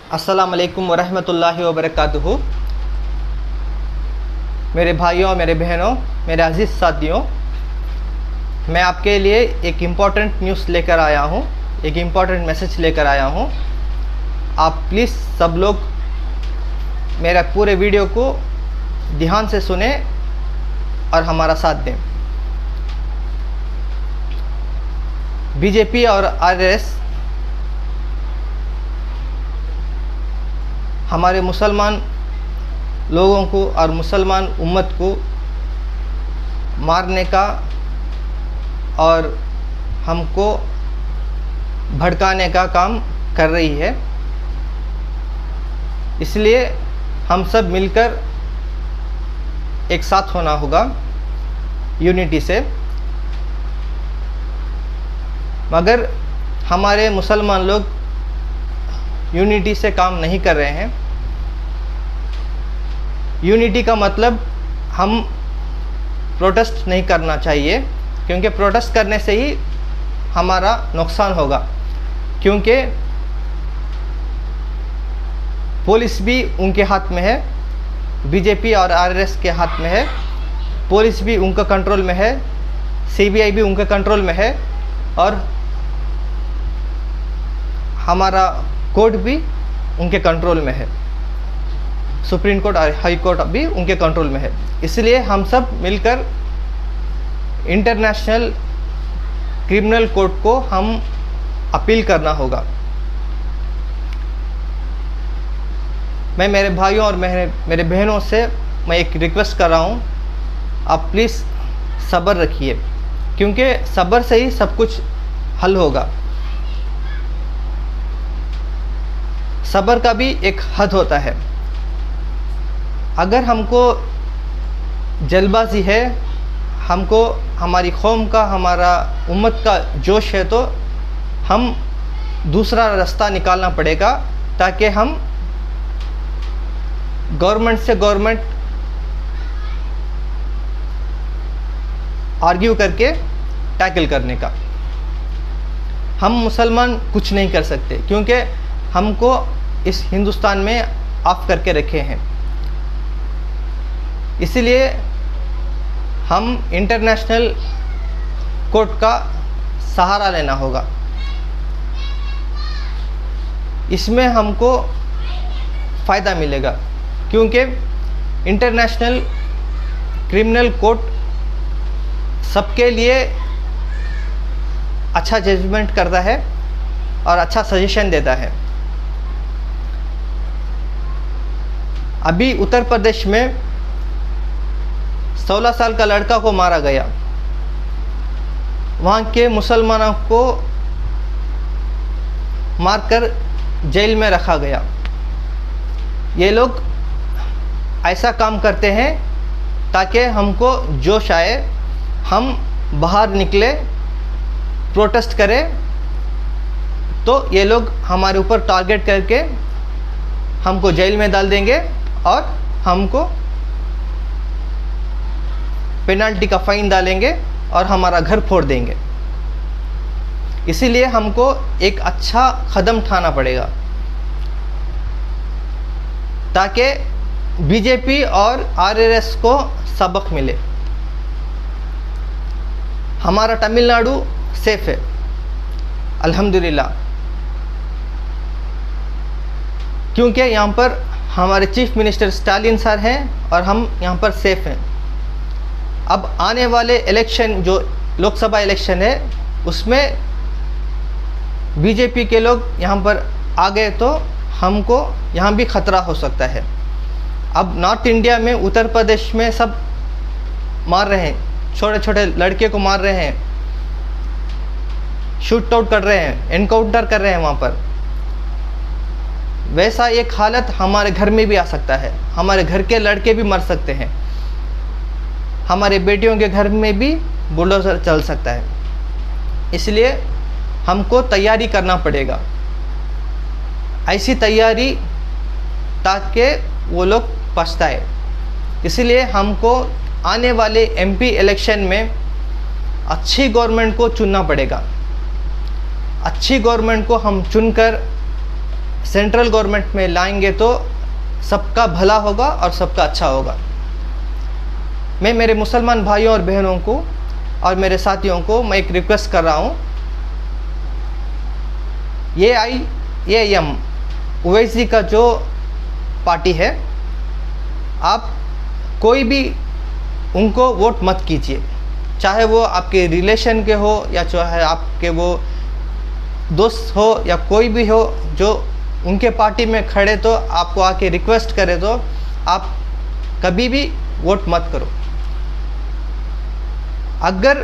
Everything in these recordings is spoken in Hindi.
अस्सलाम वालेकुम वरहमतुल्लाहि वबरकातुहू। मेरे भाइयों, मेरे बहनों, मेरे अज़ीज़ साथियों, मैं आपके लिए एक इम्पॉर्टेंट न्यूज़ लेकर आया हूँ, एक इम्पॉर्टेंट मैसेज लेकर आया हूँ। आप प्लीज़ सब लोग मेरा पूरे वीडियो को ध्यान से सुने और हमारा साथ दें। बीजेपी और आरएसएस हमारे मुसलमान लोगों को और मुसलमान उम्मत को मारने का और हमको भड़काने का काम कर रही है। इसलिए हम सब मिलकर एक साथ होना होगा यूनिटी से। मगर हमारे मुसलमान लोग यूनिटी से काम नहीं कर रहे हैं। यूनिटी का मतलब हम प्रोटेस्ट नहीं करना चाहिए, क्योंकि प्रोटेस्ट करने से ही हमारा नुकसान होगा। क्योंकि पुलिस भी उनके हाथ में है, बीजेपी और आरएसएस के हाथ में है। पुलिस भी उनका कंट्रोल में है, सीबीआई भी उनके कंट्रोल में है, और हमारा कोर्ट भी उनके कंट्रोल में है। सुप्रीम कोर्ट और हाई कोर्ट भी उनके कंट्रोल में है। इसलिए हम सब मिलकर इंटरनेशनल क्रिमिनल कोर्ट को हम अपील करना होगा। मैं मेरे भाइयों और मेरे बहनों से मैं एक रिक्वेस्ट कर रहा हूँ, आप प्लीज़ सब्र रखिए, क्योंकि सब्र से ही सब कुछ हल होगा। सब्र का भी एक हद होता है। अगर हमको जल्दबाजी है, हमको हमारी कौम का, हमारा उम्मत का जोश है, तो हम दूसरा रास्ता निकालना पड़ेगा, ताकि हम गवर्नमेंट से आर्ग्यू करके टैकल करने का। हम मुसलमान कुछ नहीं कर सकते, क्योंकि हमको इस हिंदुस्तान में ऑफ करके रखे हैं। इसीलिए हम इंटरनेशनल कोर्ट का सहारा लेना होगा। इसमें हमको फ़ायदा मिलेगा, क्योंकि इंटरनेशनल क्रिमिनल कोर्ट सबके लिए अच्छा जजमेंट करता है और अच्छा सजेशन देता है। अभी उत्तर प्रदेश में 16 साल का लड़का को मारा गया। वहाँ के मुसलमानों को मारकर जेल में रखा गया। ये लोग ऐसा काम करते हैं ताकि हमको जोश आए, हम बाहर निकले, प्रोटेस्ट करें, तो ये लोग हमारे ऊपर टारगेट करके हमको जेल में डाल देंगे और हमको पेनल्टी का फ़ाइन डालेंगे और हमारा घर फोड़ देंगे। इसीलिए हमको एक अच्छा कदम उठाना पड़ेगा, ताकि बीजेपी और आरएसएस को सबक मिले। हमारा तमिलनाडु सेफ है, अल्हम्दुलिल्लाह, क्योंकि यहाँ पर हमारे चीफ मिनिस्टर स्टालिन सर हैं और हम यहाँ पर सेफ हैं। अब आने वाले इलेक्शन, जो लोकसभा इलेक्शन है, उसमें बीजेपी के लोग यहाँ पर आ गए तो हमको यहाँ भी ख़तरा हो सकता है। अब नॉर्थ इंडिया में, उत्तर प्रदेश में सब मार रहे हैं, छोटे छोटे लड़के को मार रहे हैं, शूट आउट कर रहे हैं, एनकाउंटर कर रहे हैं वहाँ पर। वैसा एक हालत हमारे घर में भी आ सकता है। हमारे घर के लड़के भी मर सकते हैं, हमारे बेटियों के घर में भी बुलडोज़र चल सकता है। इसलिए हमको तैयारी करना पड़ेगा, ऐसी तैयारी ताकि वो लोग पछताए। इसलिए हमको आने वाले एमपी इलेक्शन में अच्छी गवर्नमेंट को चुनना पड़ेगा। अच्छी गवर्नमेंट को हम चुनकर सेंट्रल गवर्नमेंट में लाएंगे तो सबका भला होगा और सबका अच्छा होगा। मैं मेरे मुसलमान भाइयों और बहनों को और मेरे साथियों को मैं एक रिक्वेस्ट कर रहा हूँ, AIAM ओवैसी का जो पार्टी है, आप कोई भी उनको वोट मत कीजिए, चाहे वो आपके रिलेशन के हो या चाहे आपके वो दोस्त हो या कोई भी हो जो उनके पार्टी में खड़े तो आपको आके रिक्वेस्ट करे तो आप कभी भी वोट मत करो। अगर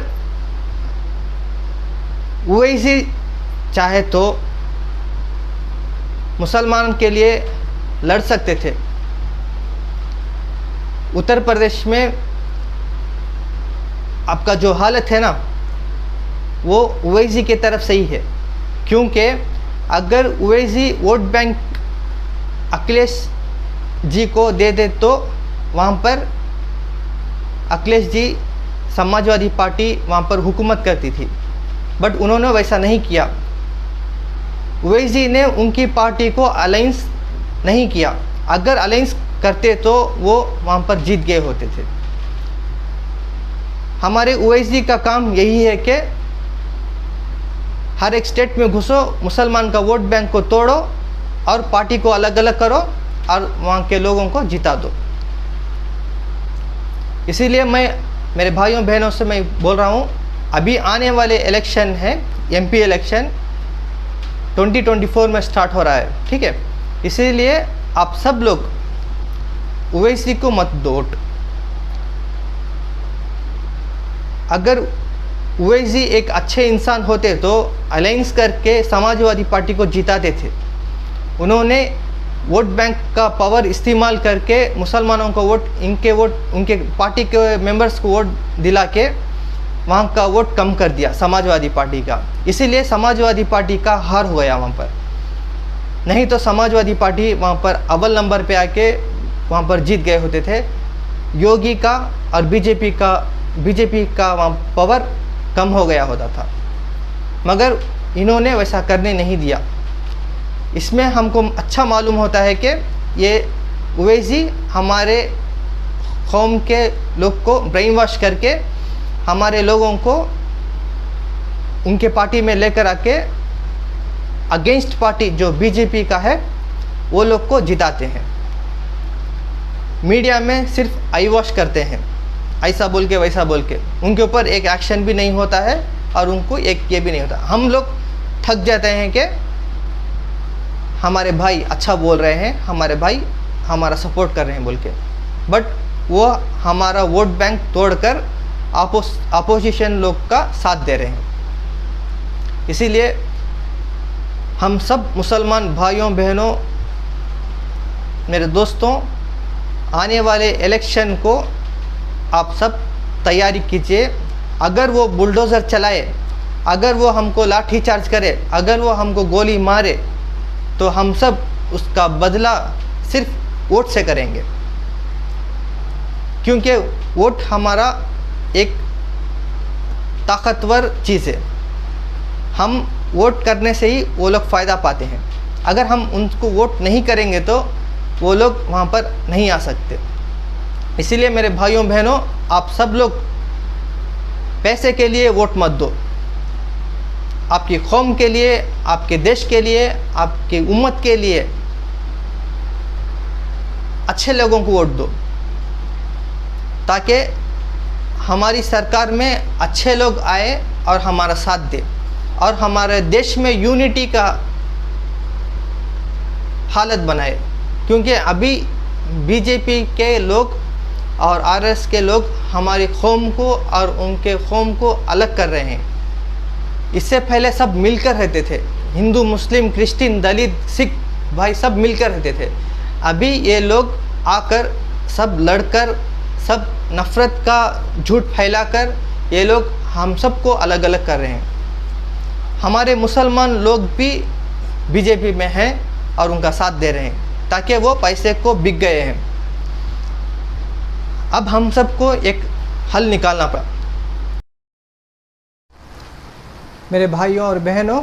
ओवैसी चाहे तो मुसलमान के लिए लड़ सकते थे। उत्तर प्रदेश में आपका जो हालत है ना वो ओवैसी की तरफ से ही है, क्योंकि अगर ओवैसी वोट बैंक अखिलेश जी को दे दे तो वहाँ पर अखिलेश जी समाजवादी पार्टी वहाँ पर हुकूमत करती थी, बट उन्होंने वैसा नहीं किया। ओवैसी ने उनकी पार्टी को अलायंस नहीं किया, अगर अलायंस करते तो वो वहाँ पर जीत गए होते थे। हमारे ओवैसी का काम यही है कि हर एक स्टेट में घुसो, मुसलमान का वोट बैंक को तोड़ो और पार्टी को अलग अलग करो और वहाँ के लोगों को जिता दो। इसीलिए मैं मेरे भाइयों बहनों से मैं बोल रहा हूँ, अभी आने वाले इलेक्शन है, MP इलेक्शन 2024 में स्टार्ट हो रहा है, ठीक है। इसीलिए आप सब लोग ओवैसी को मत वोट। अगर ओवैसी एक अच्छे इंसान होते तो अलायंस करके समाजवादी पार्टी को जिताते थे। उन्होंने वोट बैंक का पावर इस्तेमाल करके मुसलमानों को वोट, उनके पार्टी के मेंबर्स को वोट दिला के वहाँ का वोट कम कर दिया समाजवादी पार्टी का। इसीलिए समाजवादी पार्टी का हार हो गया वहाँ पर। नहीं तो समाजवादी पार्टी वहाँ पर अव्वल नंबर पे आके वहाँ पर जीत गए होते थे। योगी का और बीजेपी का वहाँ पावर कम हो गया होता था, मगर इन्होंने वैसा करने नहीं दिया। इसमें हमको अच्छा मालूम होता है कि ये ओवैसी हमारे कौम के लोग को ब्रेन वॉश करके हमारे लोगों को उनके पार्टी में लेकर आके अगेंस्ट पार्टी जो बीजेपी का है वो लोग को जिताते हैं। मीडिया में सिर्फ आई वॉश करते हैं, ऐसा बोल के वैसा बोल के, उनके ऊपर एक एक्शन भी नहीं होता है और उनको एक ये भी नहीं होता। हम लोग थक जाते हैं कि हमारे भाई अच्छा बोल रहे हैं, हमारे भाई हमारा सपोर्ट कर रहे हैं बोल के, बट वो हमारा वोट बैंक तोड़कर अपोजिशन लोग का साथ दे रहे हैं। इसीलिए हम सब मुसलमान भाइयों बहनों, मेरे दोस्तों, आने वाले इलेक्शन को आप सब तैयारी कीजिए। अगर वो बुलडोज़र चलाए, अगर वो हमको लाठी चार्ज करे, अगर वो हमको गोली मारे, तो हम सब उसका बदला सिर्फ वोट से करेंगे, क्योंकि वोट हमारा एक ताकतवर चीज़ है। हम वोट करने से ही वो लोग फ़ायदा पाते हैं। अगर हम उनको वोट नहीं करेंगे तो वो लोग वहाँ पर नहीं आ सकते। इसीलिए मेरे भाइयों बहनों, आप सब लोग पैसे के लिए वोट मत दो। आपकी कौम के लिए, आपके देश के लिए, आपकी उम्मत के लिए अच्छे लोगों को वोट दो, ताकि हमारी सरकार में अच्छे लोग आए और हमारा साथ दे और हमारे देश में यूनिटी का हालत बनाए। क्योंकि अभी बीजेपी के लोग और आरएस के लोग हमारी कौम को और उनके कौम को अलग कर रहे हैं। इससे पहले सब मिलकर रहते थे, हिंदू, मुस्लिम, क्रिश्चियन, दलित, सिख भाई सब मिलकर रहते थे। अभी ये लोग आकर सब लड़कर, सब नफ़रत का झूठ फैलाकर ये लोग हम सबको अलग अलग कर रहे हैं। हमारे मुसलमान लोग भी बीजेपी में हैं और उनका साथ दे रहे हैं, ताकि वो पैसे को बिक गए हैं। अब हम सबको एक हल निकालना पड़ा। मेरे भाइयों और बहनों,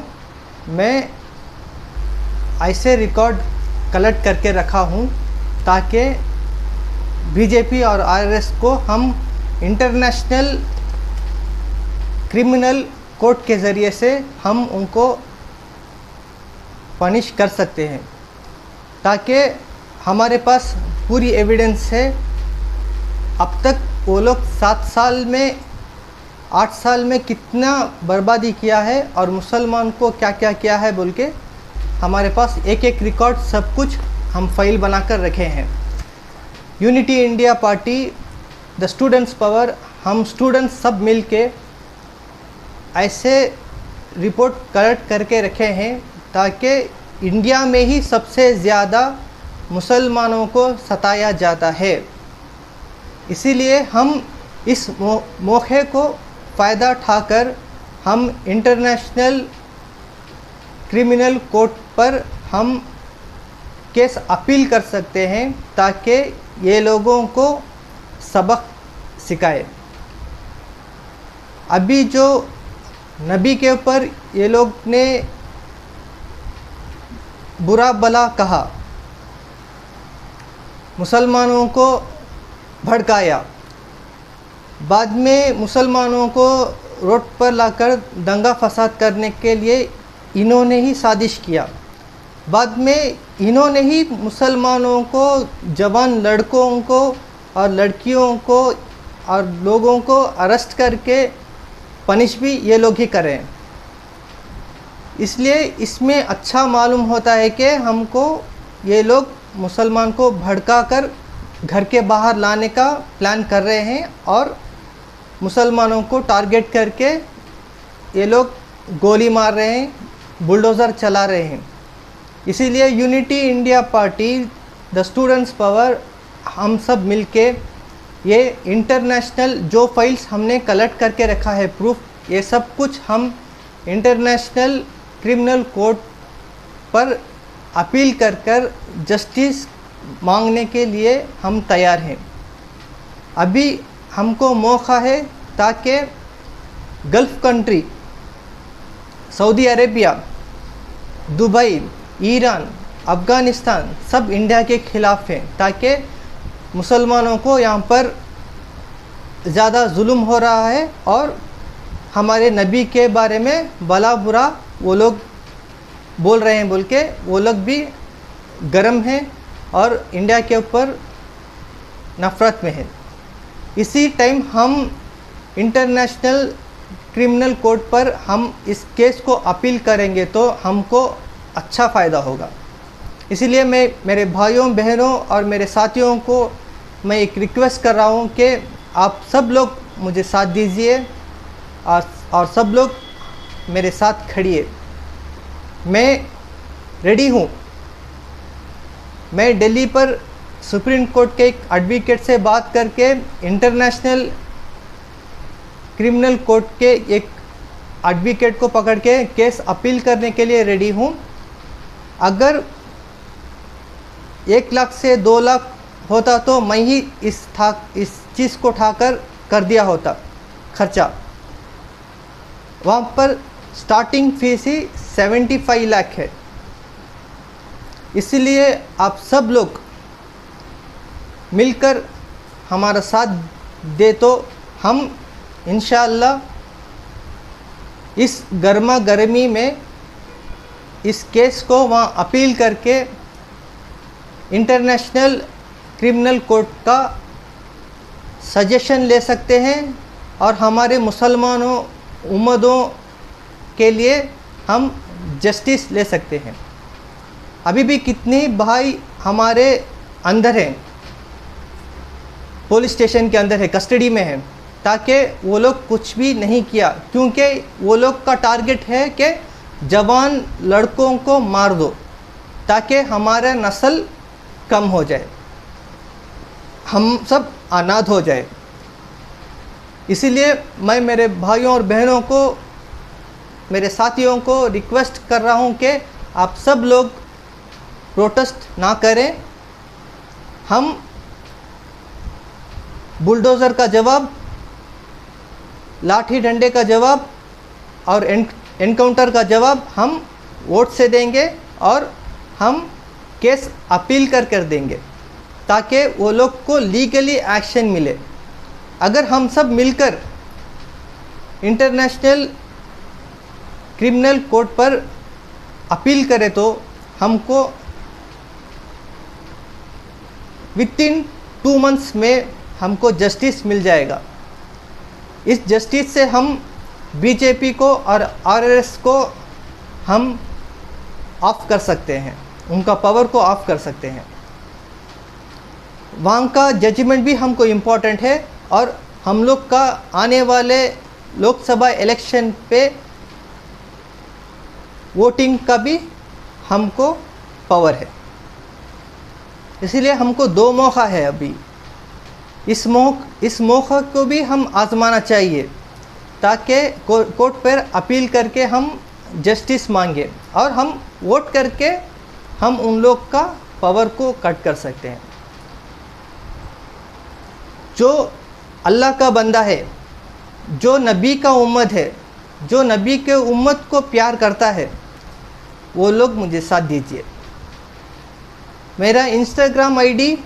मैं ऐसे रिकॉर्ड कलेक्ट करके रखा हूँ ताकि बीजेपी और आरएसएस को हम इंटरनेशनल क्रिमिनल कोर्ट के ज़रिए से हम उनको पनिश कर सकते हैं, ताकि हमारे पास पूरी एविडेंस है। अब तक वो लोग 7 साल में 8 साल में कितना बर्बादी किया है और मुसलमान को क्या क्या किया है बोल के हमारे पास एक एक रिकॉर्ड सब कुछ हम फाइल बनाकर रखे हैं। Unity India party, the students power, हम स्टूडेंट्स सब मिल के ऐसे रिपोर्ट कलेक्ट करके रखे हैं ताकि इंडिया में ही सबसे ज़्यादा मुसलमानों को सताया जाता है। इसीलिए हम इस मौके को फ़ायदा उठाकर हम इंटरनेशनल क्रिमिनल कोर्ट पर हम केस अपील कर सकते हैं ताकि ये लोगों को सबक सिखाए। अभी जो नबी के ऊपर ये लोग ने बुरा भला कहा, मुसलमानों को भड़काया, बाद में मुसलमानों को रोड पर लाकर दंगा फसाद करने के लिए इन्होंने ही साजिश किया। बाद में इन्होंने ही मुसलमानों को, जवान लड़कों को और लड़कियों को और लोगों को अरेस्ट करके पनिश भी ये लोग ही करें। इसलिए इसमें अच्छा मालूम होता है कि हमको ये लोग मुसलमान को भड़का कर घर के बाहर लाने का प्लान कर रहे हैं और मुसलमानों को टारगेट करके ये लोग गोली मार रहे हैं, बुलडोज़र चला रहे हैं। इसीलिए unity India party, the students power, हम सब मिलके ये इंटरनेशनल जो फाइल्स हमने कलेक्ट करके रखा है प्रूफ, ये सब कुछ हम इंटरनेशनल क्रिमिनल कोर्ट पर अपील कर जस्टिस मांगने के लिए हम तैयार हैं। अभी हमको मौका है ताकि gulf country, Saudi Arabia, Dubai, Iran, Afghanistan सब इंडिया के ख़िलाफ़ हैं, ताकि मुसलमानों को यहाँ पर ज़्यादा जुल्म हो रहा है और हमारे नबी के बारे में भला बुरा वो लोग बोल रहे हैं बोल के वो लोग भी गर्म हैं और इंडिया के ऊपर नफ़रत में है। इसी टाइम हम इंटरनेशनल क्रिमिनल कोर्ट पर हम इस केस को अपील करेंगे तो हमको अच्छा फ़ायदा होगा। इसीलिए मैं मेरे भाइयों बहनों और मेरे साथियों को मैं एक रिक्वेस्ट कर रहा हूँ कि आप सब लोग मुझे साथ दीजिए और सब लोग मेरे साथ खड़िए। मैं रेडी हूँ। मैं दिल्ली पर सुप्रीम कोर्ट के एक एडवोकेट से बात करके इंटरनेशनल क्रिमिनल कोर्ट के एक एडवोकेट को पकड़ के केस अपील करने के लिए रेडी हूँ। अगर 1 लाख से 2 लाख होता तो मैं ही इस चीज़ को उठाकर कर दिया होता खर्चा। वहाँ पर स्टार्टिंग फीस ही 75 लाख है। इसलिए आप सब लोग मिलकर हमारा साथ दे तो हम इंशाअल्लाह इस गर्मा गर्मी में इस केस को वहाँ अपील करके इंटरनेशनल क्रिमिनल कोर्ट का सजेशन ले सकते हैं और हमारे मुसलमानों उम्मतों के लिए हम जस्टिस ले सकते हैं। अभी भी कितने भाई हमारे अंदर हैं, पुलिस स्टेशन के अंदर है, कस्टडी में है, ताकि वो लोग कुछ भी नहीं किया, क्योंकि वो लोग का टारगेट है कि जवान लड़कों को मार दो ताकि हमारा नस्ल कम हो जाए, हम सब अनाथ हो जाए। इसीलिए मैं मेरे भाइयों और बहनों को, मेरे साथियों को रिक्वेस्ट कर रहा हूँ कि आप सब लोग प्रोटेस्ट ना करें। हम बुलडोज़र का जवाब, लाठी डंडे का जवाब और एनकाउंटर का जवाब हम वोट से देंगे और हम केस अपील कर देंगे ताकि वो लोग को लीगली एक्शन मिले। अगर हम सब मिलकर इंटरनेशनल क्रिमिनल कोर्ट पर अपील करें तो हमको विथिन 2 मंथ्स में हमको जस्टिस मिल जाएगा। इस जस्टिस से हम बीजेपी को और आरएसएस को हम ऑफ कर सकते हैं, उनका पावर को ऑफ कर सकते हैं। वहाँ का जजमेंट भी हमको इम्पोर्टेंट है और हम लोग का आने वाले लोकसभा इलेक्शन पे वोटिंग का भी हमको पावर है। इसीलिए हमको 2 मौका है अभी। इस मौका को भी हम आजमाना चाहिए ताकि कोर्ट पर अपील करके हम जस्टिस मांगे और हम वोट करके हम उन लोग का पावर को कट कर सकते हैं। जो अल्लाह का बंदा है, जो नबी का उम्मत है, जो नबी के उम्मत को प्यार करता है, वो लोग मुझे साथ दीजिए। मेरा Instagram ID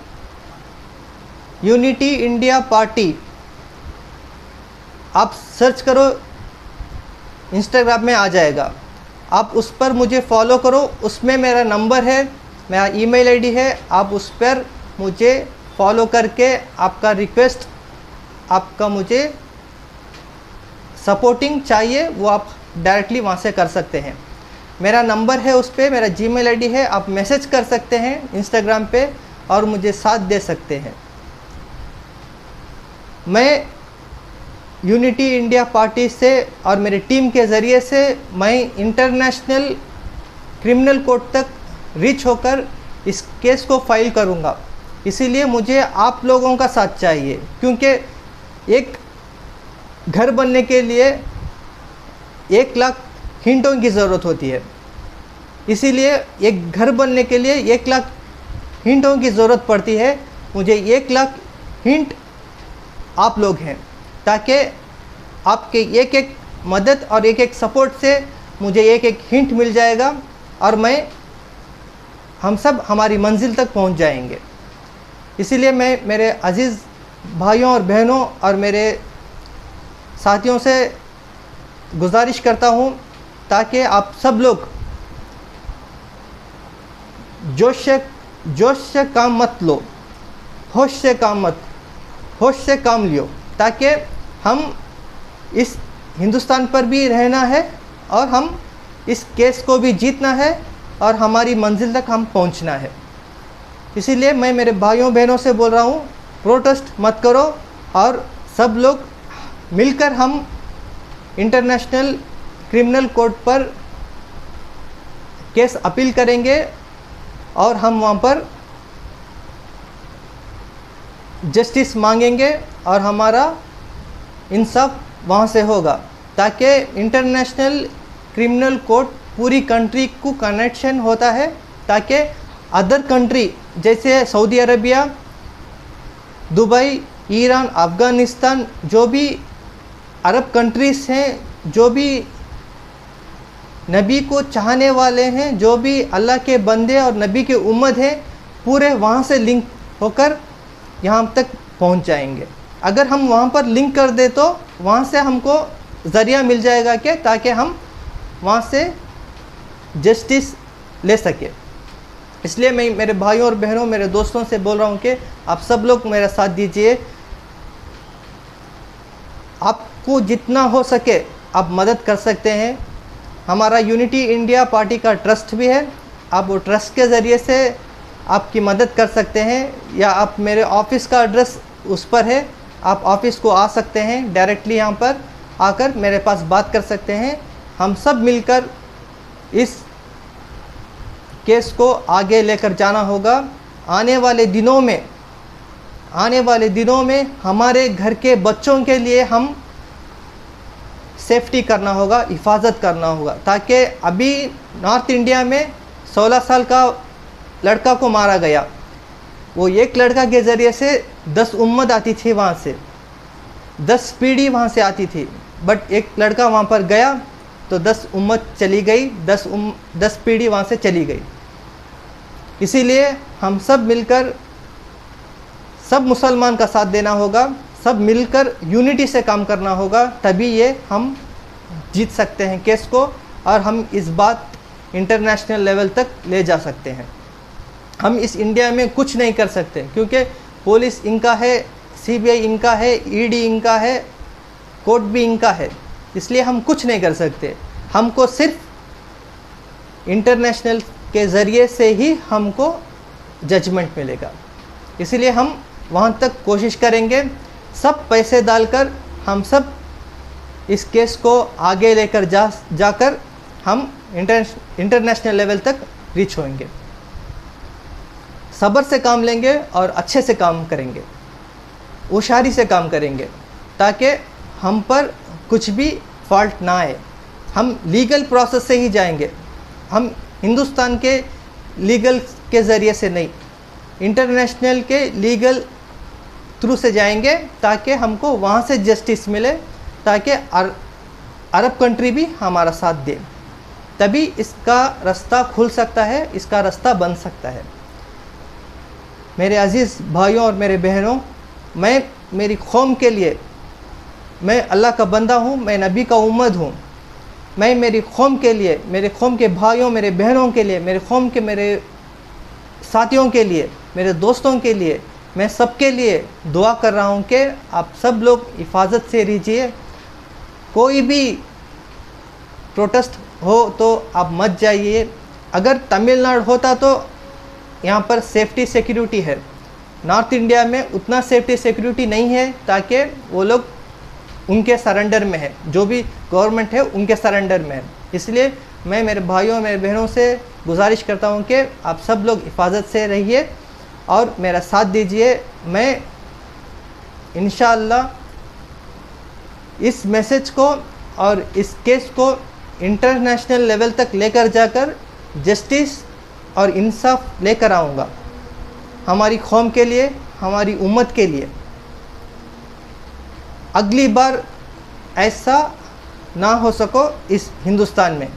unity India party, आप सर्च करो इंस्टाग्राम में आ जाएगा। आप उस पर मुझे फॉलो करो, उसमें मेरा नंबर है, मेरा ईमेल आईडी है। आप उस पर मुझे फॉलो करके आपका रिक्वेस्ट, आपका मुझे सपोर्टिंग चाहिए वो आप डायरेक्टली वहाँ से कर सकते हैं। मेरा नंबर है उस पर, मेरा जीमेल आईडी है, आप मैसेज कर सकते हैं इंस्टाग्राम पे और मुझे साथ दे सकते हैं। मैं यूनिटी इंडिया पार्टी से और मेरी टीम के ज़रिए से मैं इंटरनेशनल क्रिमिनल कोर्ट तक रीच होकर इस केस को फाइल करूंगा। इसीलिए मुझे आप लोगों का साथ चाहिए, क्योंकि एक घर बनने के लिए 1 लाख हिंटों की ज़रूरत होती है। इसीलिए एक घर बनने के लिए 1 लाख हिंटों की ज़रूरत पड़ती है। मुझे 1 लाख हिंट आप लोग हैं, ताकि आपके एक मदद और एक सपोर्ट से मुझे एक हिंट मिल जाएगा और हम सब हमारी मंजिल तक पहुंच जाएंगे। इसीलिए मैं मेरे अज़ीज़ भाइयों और बहनों और मेरे साथियों से गुजारिश करता हूं ताकि आप सब लोग जोश से काम मत लो, होश से काम लियो, ताकि हम इस हिंदुस्तान पर भी रहना है और हम इस केस को भी जीतना है और हमारी मंजिल तक हम पहुंचना है। इसीलिए मैं मेरे भाइयों बहनों से बोल रहा हूं, प्रोटेस्ट मत करो और सब लोग मिलकर हम इंटरनेशनल क्रिमिनल कोर्ट पर केस अपील करेंगे और हम वहाँ पर जस्टिस मांगेंगे और हमारा इंसाफ वहाँ से होगा, ताकि इंटरनेशनल क्रिमिनल कोर्ट पूरी कंट्री को कनेक्शन होता है, ताकि अदर कंट्री जैसे Saudi Arabia, Dubai, Iran, Afghanistan, जो भी अरब कंट्रीज़ हैं, जो भी नबी को चाहने वाले हैं, जो भी अल्लाह के बंदे और नबी के उम्मत हैं, पूरे वहाँ से लिंक होकर यहाँ तक पहुँच जाएंगे। अगर हम वहाँ पर लिंक कर दे तो वहाँ से हमको ज़रिया मिल जाएगा कि ताकि हम वहाँ से जस्टिस ले सके। इसलिए मैं मेरे भाइयों और बहनों, मेरे दोस्तों से बोल रहा हूँ कि आप सब लोग मेरा साथ दीजिए। आपको जितना हो सके आप मदद कर सकते हैं। हमारा यूनिटी इंडिया पार्टी का ट्रस्ट भी है, आप वो ट्रस्ट के ज़रिए से आपकी मदद कर सकते हैं, या आप मेरे ऑफ़िस का एड्रेस उस पर है, आप ऑफ़िस को आ सकते हैं, डायरेक्टली यहाँ पर आकर मेरे पास बात कर सकते हैं। हम सब मिलकर इस केस को आगे लेकर जाना होगा। आने वाले दिनों में हमारे घर के बच्चों के लिए हम सेफ्टी करना होगा, हिफाजत करना होगा, ताकि अभी नॉर्थ इंडिया में 16 साल का लड़का को मारा गया। वो एक लड़का के ज़रिए से 10 उम्मत आती थी, वहाँ से 10 पीढ़ी वहाँ से आती थी, बट एक लड़का वहाँ पर गया तो 10 उम्मत चली गई, 10 पीढ़ी वहाँ से चली गई। इसीलिए हम सब मिलकर, सब मुसलमान का साथ देना होगा, सब मिलकर यूनिटी से काम करना होगा, तभी ये हम जीत सकते हैं केस को और हम इस बात इंटरनेशनल लेवल तक ले जा सकते हैं। हम इस इंडिया में कुछ नहीं कर सकते क्योंकि पुलिस इनका है, सीबीआई इनका है, ईडी इनका है, कोर्ट भी इनका है, इसलिए हम कुछ नहीं कर सकते। हमको सिर्फ इंटरनेशनल के ज़रिए से ही हमको जजमेंट मिलेगा, इसलिए हम वहाँ तक कोशिश करेंगे। सब पैसे डालकर हम सब इस केस को आगे लेकर जाकर हम इंटरनेशनल लेवल तक रीच होंगे। सब्र से काम लेंगे और अच्छे से काम करेंगे, होशियारी से काम करेंगे ताकि हम पर कुछ भी फॉल्ट ना आए। हम लीगल प्रोसेस से ही जाएंगे, हम हिंदुस्तान के लीगल के ज़रिए से नहीं, इंटरनेशनल के लीगल थ्रू से जाएंगे ताकि हमको वहाँ से जस्टिस मिले, ताकि अरब कंट्री भी हमारा साथ दे, तभी इसका रास्ता खुल सकता है, इसका रास्ता बन सकता है। मेरे अज़ीज़ भाइयों और मेरे बहनों, मैं मेरी कौम के लिए, मैं अल्लाह का बंदा हूँ, मैं नबी का उम्मत हूँ। मैं मेरी कौम के लिए, मेरे कौम के भाइयों, मेरे बहनों के लिए, मेरे कौम के मेरे साथियों के लिए, मेरे दोस्तों के लिए, मैं सबके लिए दुआ कर रहा हूँ कि आप सब लोग हिफाजत से रहिए। कोई भी प्रोटेस्ट हो तो आप मत जाइए। अगर तमिलनाडु होता तो यहाँ पर सेफ्टी सिक्योरिटी है, नॉर्थ इंडिया में उतना सेफ्टी सिक्योरिटी नहीं है, ताकि वो लोग उनके सरेंडर में है, जो भी गवर्नमेंट है उनके सरेंडर में है। इसलिए मैं मेरे भाइयों मेरे बहनों से गुजारिश करता हूँ कि आप सब लोग हिफाजत से रहिए और मेरा साथ दीजिए। मैं इंशाअल्लाह इस मैसेज को और इस केस को इंटरनेशनल लेवल तक लेकर जाकर जस्टिस और इंसाफ लेकर आऊँगा, हमारी कौम के लिए, हमारी उम्मत के लिए। अगली बार ऐसा ना हो सको इस हिंदुस्तान में।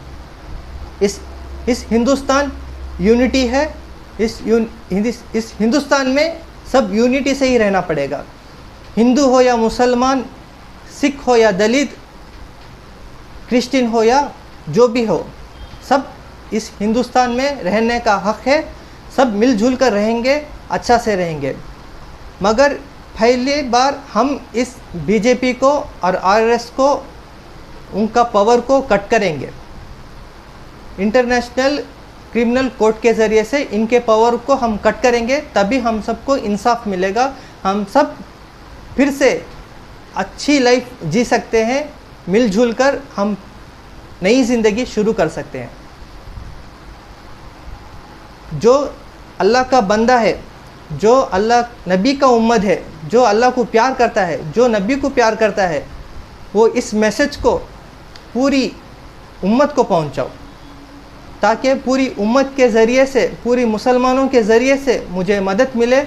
इस हिंदुस्तान यूनिटी है, इस हिंदुस्तान में सब यूनिटी से ही रहना पड़ेगा। हिंदू हो या मुसलमान, सिख हो या दलित, क्रिश्चियन हो या जो भी हो, सब इस हिंदुस्तान में रहने का हक़ है। सब मिलजुल कर रहेंगे, अच्छा से रहेंगे। मगर पहली बार हम इस बीजेपी को और आरएसएस को, उनका पावर को कट करेंगे। इंटरनेशनल क्रिमिनल कोर्ट के ज़रिए से इनके पावर को हम कट करेंगे, तभी हम सबको इंसाफ मिलेगा। हम सब फिर से अच्छी लाइफ जी सकते हैं, मिलजुल कर हम नई ज़िंदगी शुरू कर सकते हैं। जो अल्लाह का बंदा है, जो अल्लाह नबी का उम्मत है, जो अल्लाह को प्यार करता है, जो नबी को प्यार करता है, वो इस मैसेज को पूरी उम्मत को पहुंचाओ, ताकि पूरी उम्मत के ज़रिए से, पूरी मुसलमानों के ज़रिए से मुझे मदद मिले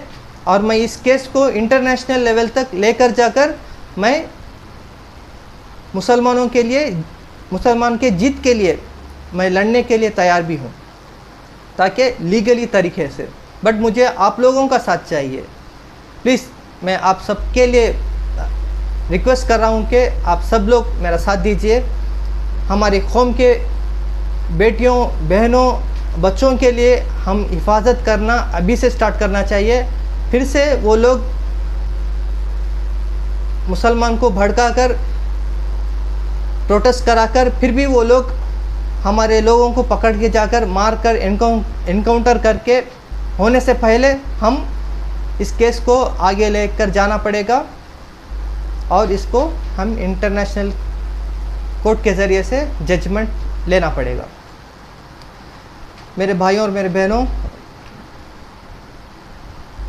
और मैं इस केस को इंटरनेशनल लेवल तक लेकर जाकर मैं मुसलमानों के लिए, मुसलमान के जीत के लिए मैं लड़ने के लिए तैयार भी हूँ, ताकि लीगली तरीके से। बट मुझे आप लोगों का साथ चाहिए। प्लीज़ मैं आप सबके लिए रिक्वेस्ट कर रहा हूँ कि आप सब लोग मेरा साथ दीजिए। हमारी कौम के बेटियों, बहनों, बच्चों के लिए हम हिफाजत करना अभी से स्टार्ट करना चाहिए। फिर से वो लोग मुसलमान को भड़काकर, प्रोटेस्ट कराकर, फिर भी वो लोग हमारे लोगों को पकड़ के जाकर मार कर इनकाउंटर करके, होने से पहले हम इस केस को आगे लेकर जाना पड़ेगा और इसको हम इंटरनेशनल कोर्ट के ज़रिए से जजमेंट लेना पड़ेगा। मेरे भाइयों और मेरे बहनों,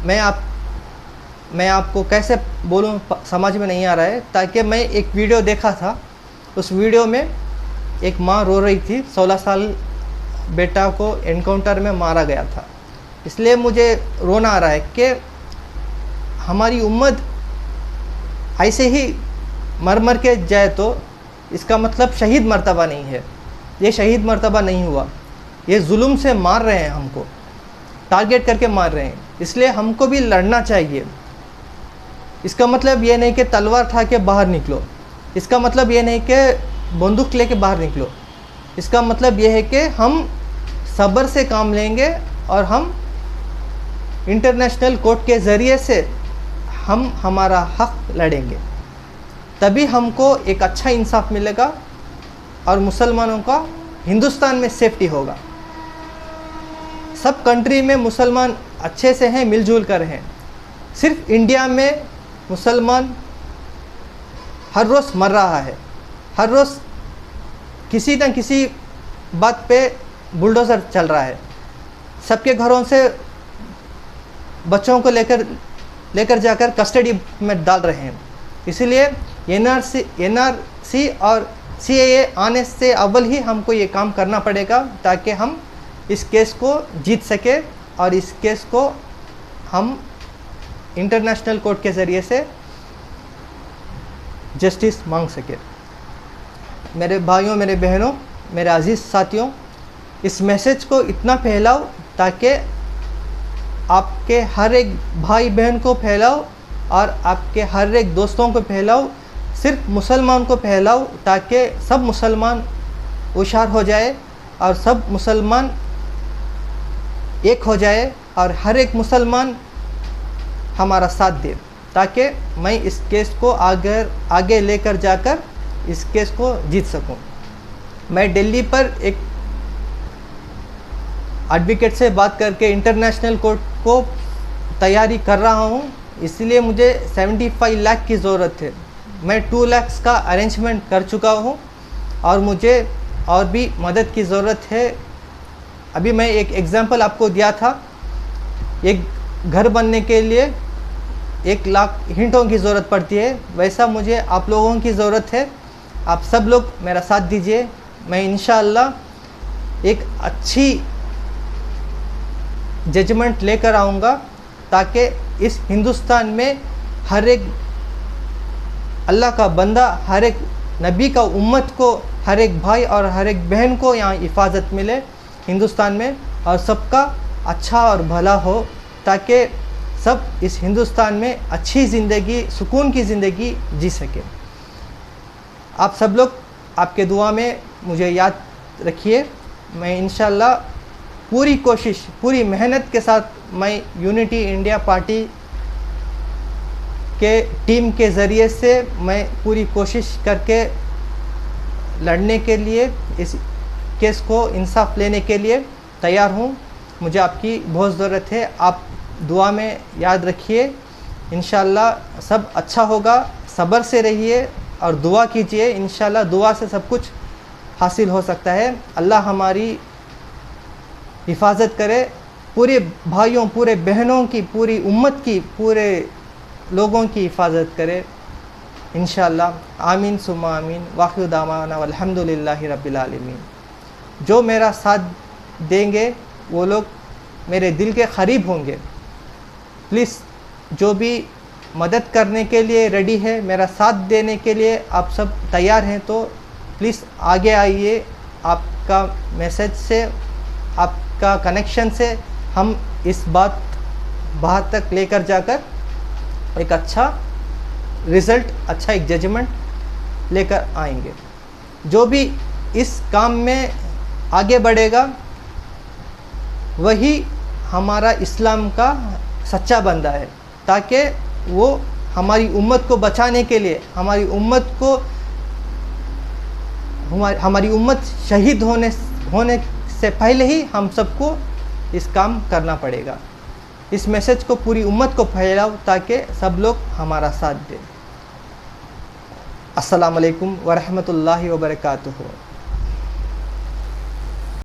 मैं आपको कैसे बोलूं समझ में नहीं आ रहा है, ताकि मैं एक वीडियो देखा था, उस वीडियो में एक माँ रो रही थी, 16 साल बेटा को एनकाउंटर में मारा गया था। इसलिए मुझे रोना आ रहा है कि हमारी उम्मत ऐसे ही मर के जाए तो इसका मतलब शहीद मर्तबा नहीं है। ये शहीद मर्तबा नहीं हुआ, ये जुल्म से मार रहे हैं हमको। टारगेट करके मार रहे हैं, इसलिए हमको भी लड़ना चाहिए। इसका मतलब ये नहीं कि तलवार उठा के बाहर निकलो, इसका मतलब ये नहीं कि बंदूक लेके बाहर निकलो, इसका मतलब ये है कि हम सब्र से काम लेंगे और हम इंटरनेशनल कोर्ट के ज़रिए से हम हमारा हक़ लड़ेंगे, तभी हमको एक अच्छा इंसाफ मिलेगा और मुसलमानों का हिंदुस्तान में सेफ्टी होगा। सब कंट्री में मुसलमान अच्छे से हैं, मिलजुल कर हैं। सिर्फ इंडिया में मुसलमान हर रोज़ मर रहा है, हर रोज़ किसी न किसी बात पे बुलडोज़र चल रहा है। सबके घरों से बच्चों को लेकर जाकर कस्टडी में डाल रहे हैं। इसीलिए एनआरसी और सीएए आने से अव्वल ही हमको ये काम करना पड़ेगा ताकि हम इस केस को जीत सके और इस केस को हम इंटरनेशनल कोर्ट के ज़रिए से जस्टिस मांग सके। मेरे भाइयों, मेरे बहनों, मेरे अजीज़ साथियों, इस मैसेज को इतना फैलाओ ताकि आपके हर एक भाई बहन को फैलाओ और आपके हर एक दोस्तों को फैलाओ, सिर्फ मुसलमान को फैलाओ ताकि सब मुसलमान होशियार हो जाए और सब मुसलमान एक हो जाए और हर एक मुसलमान हमारा साथ दे, ताकि मैं इस केस को आगे लेकर जाकर इस केस को जीत सकूं। मैं दिल्ली पर एक एडवोकेट से बात करके इंटरनेशनल कोर्ट को तैयारी कर रहा हूं, इसलिए मुझे 75 लाख की ज़रूरत है। मैं 2 लाख का अरेंजमेंट कर चुका हूं और मुझे और भी मदद की ज़रूरत है। अभी मैं एक एग्ज़ाम्पल आपको दिया था, एक घर बनने के लिए 1 लाख ईंटों की ज़रूरत पड़ती है, वैसा मुझे आप लोगों की ज़रूरत है। आप सब लोग मेरा साथ दीजिए। मैं इंशाअल्लाह एक अच्छी जजमेंट लेकर आऊँगा ताकि इस हिंदुस्तान में हर एक अल्लाह का बंदा, हर एक नबी का उम्मत को, हर एक भाई और हर एक बहन को यहाँ हिफाजत मिले हिंदुस्तान में और सबका अच्छा और भला हो, ताकि सब इस हिंदुस्तान में अच्छी ज़िंदगी, सुकून की ज़िंदगी जी सके। आप सब लोग आपके दुआ में मुझे याद रखिए। मैं इंशाअल्लाह पूरी कोशिश, पूरी मेहनत के साथ मैं यूनिटी इंडिया पार्टी के टीम के ज़रिए से मैं पूरी कोशिश करके लड़ने के लिए, इस केस को इंसाफ लेने के लिए तैयार हूँ। मुझे आपकी बहुत ज़रूरत है, आप दुआ में याद रखिए। इंशाअल्लाह सब अच्छा होगा। सब्र से रहिए और दुआ कीजिए, इंशाअल्लाह दुआ से सब कुछ हासिल हो सकता है। अल्लाह हमारी हिफाजत करे, पूरे भाइयों, पूरे बहनों की, पूरी उम्मत की, पूरे लोगों की हिफाजत करे इंशाअल्लाह। आमीन सुम्मा आमीन। वाखिर दावाना वल्हम्दुलिल्लाहि रब्बिल आलमीन। जो मेरा साथ देंगे वो लोग मेरे दिल के करीब होंगे। प्लीज़ जो भी मदद करने के लिए रेडी है, मेरा साथ देने के लिए आप सब तैयार हैं, तो प्लीज़ आगे आइए। आपका मैसेज से, आपका कनेक्शन से हम इस बात बाहर तक लेकर जाकर एक अच्छा रिज़ल्ट, अच्छा एक जजमेंट लेकर आएंगे। जो भी इस काम में आगे बढ़ेगा वही हमारा इस्लाम का सच्चा बंदा है, ताकि वो हमारी उम्मत को बचाने के लिए, हमारी उम्मत शहीद होने से पहले ही हम सबको इस काम करना पड़ेगा। इस मैसेज को पूरी उम्मत को फैलाओ ताकि सब लोग हमारा साथ दें। अस्सलाम वालेकुम व रहमतुल्लाहि व बरकातुहू।